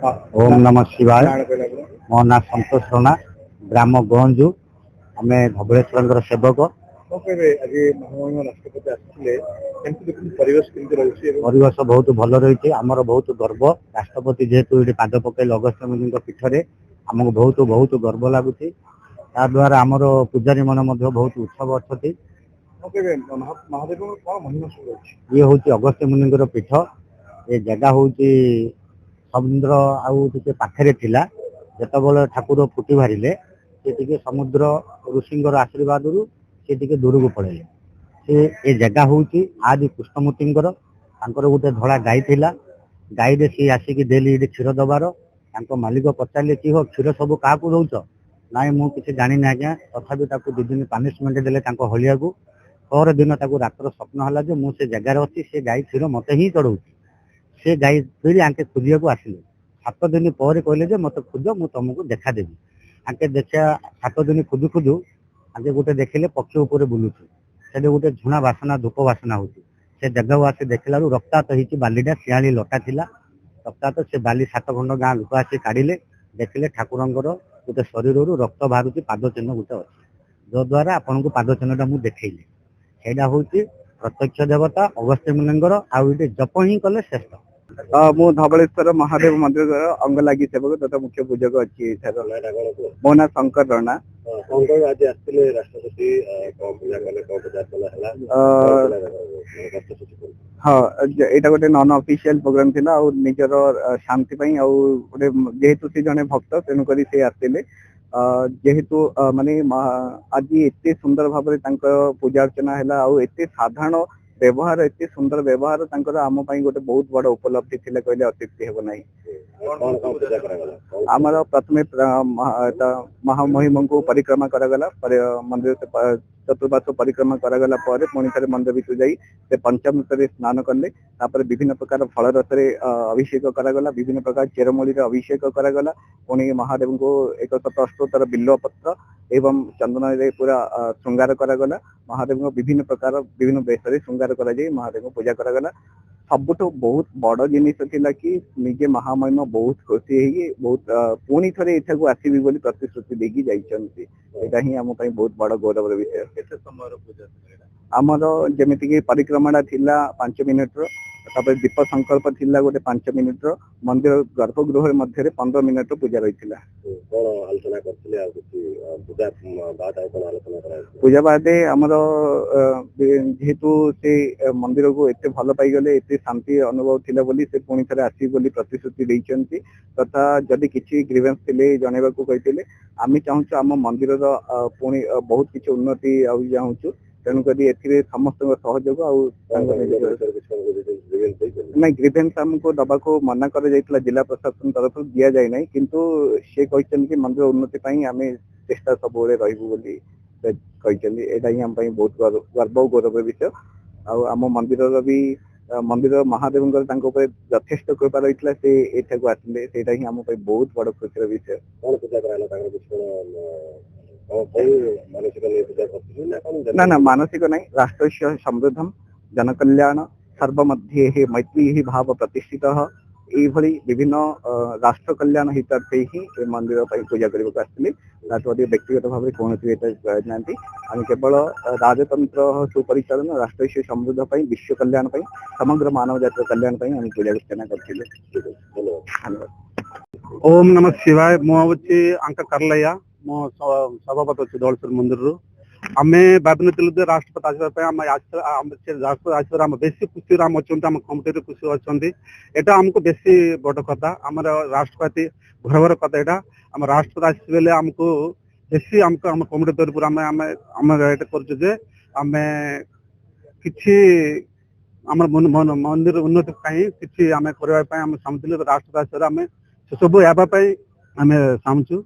ओम नमः शिवाय। मो ना संतोष राणा, ग्राम गंजु। आम धवलेश्वर सेवक। परिवेश बहुत भल रही। आमर बहुत गर्व। राष्ट्रपति जेहेतु ये पाद पकड़े अगस्त्य मुनि पीठरे आमको बहुत बहुत गर्व लगुच। द्वारा आमर पूजारी मन बहुत उत्सव अच्छा। ये हूँ अगस्त्य मुनि पीठ। ये जगह हूँ समुद्र आउे पाखे थिला जिते ठाकुर फुटी बाहरिले से समुद्र ऋषिंर आशीर्वाद रु से दूर को पड़े। से ये जगह हूँ आदि कृष्णमूर्ति गोटे धड़ा गाई थिला। गाई रे सी आसिक डेली क्षीर दबार मालिक पचारे कि हो क्षीर सब क्या दौच ना मुझे जानी आज्ञा। तथापि 2 दिन पनिशमेंट देले हलिया को। पर दिन रातर स्वप्न है मुझे जगार अच्छी से गाई क्षीर मत ही चढ़ाऊँ। से गाई फिर आंके खोजा को आसिले 7 दिन पर कहले मत खोज मु तुमको देखादेवी। आंके देखा 7 दिन खोजु खोजु आगे गोटे देखिले पक्ष उपर बुलूची। से गोटे झुणा बासना धूप बासना होती। से जगह को आसी देखला रक्तात हो बालीटा शियाली लटा थिला। रक्तात से बाली 7 खंड गाँ लोक आसी काढ़िले देखिले ठाकुरंकर गोटे शरीर रक्त बाहर पाद चिन्ह गोटे अच्छी जद्वारा आपन को पाद चिन्हटा मुझे देखली। ସେଇଟା ହଉଛି ପ୍ରତ୍ୟକ୍ଷ ଦେବତା ଅଗସ୍ତ୍ୟ ମୁନିଙ୍କର ଆଉ ଏଠି ଜପ ହିଁ କଲେ ଶ୍ରେଷ୍ଠ। ମୁଁ ଧବଳେଶ୍ୱର ମହାଦେବ ମନ୍ଦିରର ଅଙ୍ଗ ଲାଗି ସେବକ ତଥା ମୁଖ୍ୟ ପୂଜକ ଅଛି। ମୋ ନାଁ ଶଙ୍କର ରଣା। ଆଜି ଆସିଥିଲେ ରାଷ୍ଟ୍ରପତି ପୂଜା କଲେ ପୂଜା ହେଲା। ହଁ ଏଇଟା ଗୋଟେ ନନ୍ ଅଫିସିଆଲ ପ୍ରୋଗ୍ରାମ ଥିଲା ଆଉ ନିଜର ଶାନ୍ତି ପାଇଁ ଆଉ ଗୋଟେ ଯେହେତୁ ସେ ଜଣେ ଭକ୍ତ ତେଣୁକରି ସେ ଆସିଥିଲେ। जेहेतु माने आज एत सुंदर भाव पूजा अर्चना है एत साधारण व्यवहार एत सुंदर व्यवहार आम गोटे बहुत बड़ उपलब्धि थिले कहले अत्युक्ति हेब नहीं। आमर प्रथमे महामहिम को परिक्रमा करागला मंदिर से चतुर्पार्श्व परिक्रमा करागला पुणी थे मंदिर भितर जाई से पंचामृत स्नान कले। विभिन्न प्रकार फल रस अभिषेक करागला। विभिन्न प्रकार चेरमूली अभिषेक करागला। पुणी महादेव को 118 बिल्वपत्र एवं चंदन पूरा श्रृंगार करागला। महादेव को विभिन्न प्रकार विभिन्न बेस श्रृंगार करा महादेव को पूजा करागला। सबुठ बहुत बड़ जिनिस थिला कि निजे महामहिम बहुत खुशी है बहुत पुणी थे एठाक आसबी बोली प्रतिश्रुति देकी जाइछन्ति। एटा ही आम बहुत बड़ गौरव विषय। आमर जमीक परिक्रमा थिला 5 मिनिट दीप संकल्प थिला गोटे 5 मिनिट मंदिर गर्भगृह मध्य 15 मिनिट पूजा रही। पूजा बाद आमर जेहेतु से मंदिर को एत भल पाईगले एत शांति अनुभव थिला बोली से पुणी थे आसी बोली प्रतिश्रुति देइछन्ति। तथा जदि किसी ग्रीवेंस थिले जणेबा को कहिथिले आमी चाहूछु आम मंदिर पुणी बहुत किसी उन्नति चाहूछु। तेणुकरी ए समस्त सहयोग नहीं ग्रीवेंस आमको दबा को मना कर जिला प्रशासन तरफ दि जाए ना किंतु से कहते मंदिर उन्नति आम चेष्टा सब रही ही आम बहुत गर्व गौरव विषय। आम मंदिर भी मंदिर महादेव यथेष्ट कृपा रही से एठाक आसिले से ही आम बहुत बड़ खुशी विषय। ना ना मानसिक नहीं राष्ट्र समृद्धम जनकल्याण सर्वमध्ये मैत्री भाव प्रतिष्ठित यही विभिन्न राष्ट्र कल्याण हितार्थे ही मंदिर पूजा करने को आसते। व्यक्तिगत भाव में कौन ना आम केवल राजतंत्र सुपरिचालन राष्ट्र समृद्ध विश्व कल्याण समग्र मानव जातिर कल्याण आम पूजा अर्चना करते। ओम नमः शिवाय। मुझे अंक करलैया मो सभापति अच्छे धवलेश्वर मंदिर आम भावी राष्ट्रपति राष्ट्रपति आसपार बेसी खुशी आम अच्छा आम कमिटी खुशी अच्छा। यहाँ आमको बेसी बड़ कथा आम राष्ट्रपति गर्वर कथा यहाँ आम राष्ट्रपति आसबे आमको बेसी आमको आम कमिटी तरफ आम कर किसी आम मंदिर उन्नति किसी आम करने आम चाहूँ राष्ट्रपति आसपार आम से सब यापाई आम चाहूँ।